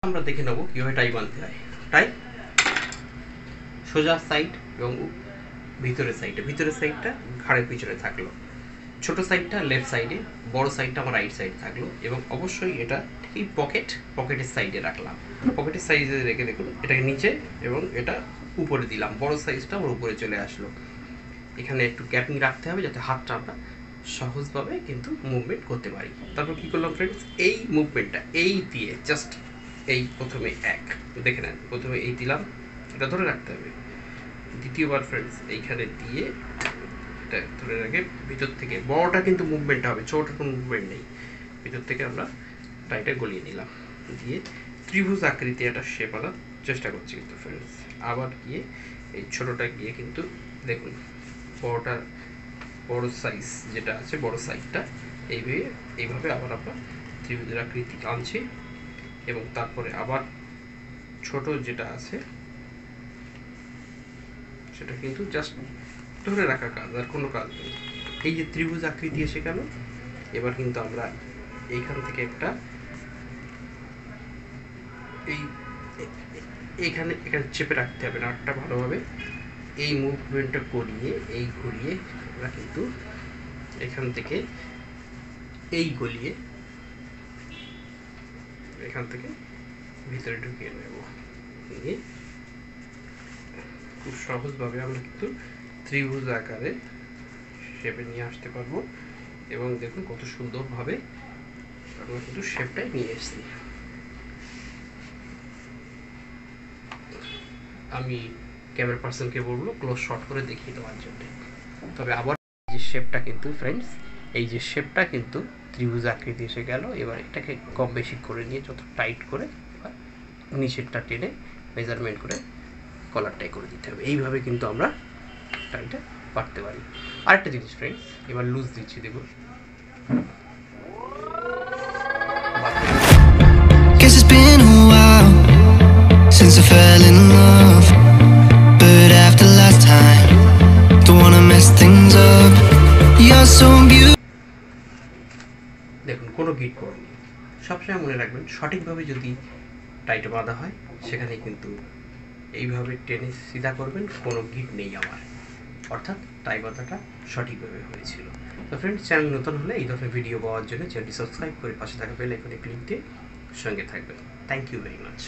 আমরা দেখে নেব কিভাবে টাই বাঁধতে হয়। টাই সোজা সাইড এবং ভিতরের সাইডটা ঘাড়ের পিছনে থাকলো, ছোট সাইডটা লেফট সাইডে, বড় সাইডটা আমার রাইট সাইড থাকলো এবং অবশ্যই এটা ঠিক পকেটের সাইডে রাখলাম। পকেটের সাইডে রেখে দেখুন এটাকে নিচে এবং এটা উপরে দিলাম, বড় সাইজটা আমার উপরে চলে আসলো। এখানে একটু গ্যাপিং রাখতে হবে যাতে হাতটা আমরা সহজভাবে কিন্তু মুভমেন্ট করতে পারি। তারপর কি করলাম ফ্রেন্ডস, এই মুভমেন্টটা এই দিয়ে জাস্ট এই প্রথমে এক দেখে নেন, প্রথমে এই দিলাম, এটা ধরে রাখতে হবে। দ্বিতীয়বার ফ্রেন্ডস এইখানে দিয়ে এটা ধরে রাখে ভিতর থেকে, বড়টা কিন্তু মুভমেন্ট হবে, ছোটটা কোনো মুভমেন্ট নেই। ভিতর থেকে আমরা টাইটা গলিয়ে নিলাম, দিয়ে ত্রিভুজ আকৃতি একটা শেপ আনার চেষ্টা করছি কিন্তু ফ্রেন্ডস। আবার গিয়ে এই ছোটোটা গিয়ে কিন্তু দেখুন বড় সাইজ যেটা আছে, বড় সাইজটা এইভাবে আবার আমরা ত্রিভুজের আকৃতি আনছি এবং তারপরে আবার ছোট যেটা আছে সেটা কিন্তু জাস্ট ধরে রাখা কাজ, আর কোনো কাজ নেই। এই যে ত্রিভুজ আকৃতি এসে গেল, এবার কিন্তু আমরা এইখান থেকে একটা এখানে চেপে রাখতে হবে নাটটা ভালোভাবে, এই মুভমেন্টটা ঘুরিয়ে আমরা কিন্তু এখান থেকে গলিয়ে এখান থেকে ভিতরে ঢুকিয়ে নেব। নিয়ে খুব সহজভাবে আমরা কিন্তু ত্রিভুজ আকারে শেপে নিয়ে আসতে পারবো এবং দেখুন কত সুন্দরভাবে আমরা কিন্তু শেপটাই নিয়ে এসেছি। আমি ক্যামেরা পার্সনকে বলবো ক্লোজ শট করে দেখিয়ে দেওয়ার জন্য। তবে আবার যে শেপটা কিন্তু ফ্রেন্ডস, এই যে শেপটা কিন্তু ত্রিভুজ আকৃতি এসে গেল। এবার এটাকে কম বেশি করে নিয়ে যত টাইট করে নিচেরটা টেনে মেজারমেন্ট করে কলারটাই করে দিতে হবে। এইভাবে কিন্তু আমরা টাইটা পারতে পারি। আরেকটা জিনিস ফ্রেন্ডস, এবার লুজ দিচ্ছি, দেখুন since I fell in love, but after last time don't wanna mess things up. You're so beautiful. দেখুন কোনো গিট পড়েনি। সবসময় মনে রাখবেন সঠিকভাবে যদি টাইট বাঁধা হয় সেখানে কিন্তু এইভাবে টেনে সিধা করবেন, কোনো গিট নেই আমার, অর্থাৎ টাই বাঁধাটা সঠিকভাবে হয়েছিল। তো ফ্রেন্ডস, চ্যানেল নতুন হলে এই ধরনের ভিডিও পাওয়ার জন্য চ্যানেলটি সাবস্ক্রাইব করে পাশে থাকা বেল আইকনে ক্লিক দিয়ে সঙ্গে থাকবেন। Thank you very much.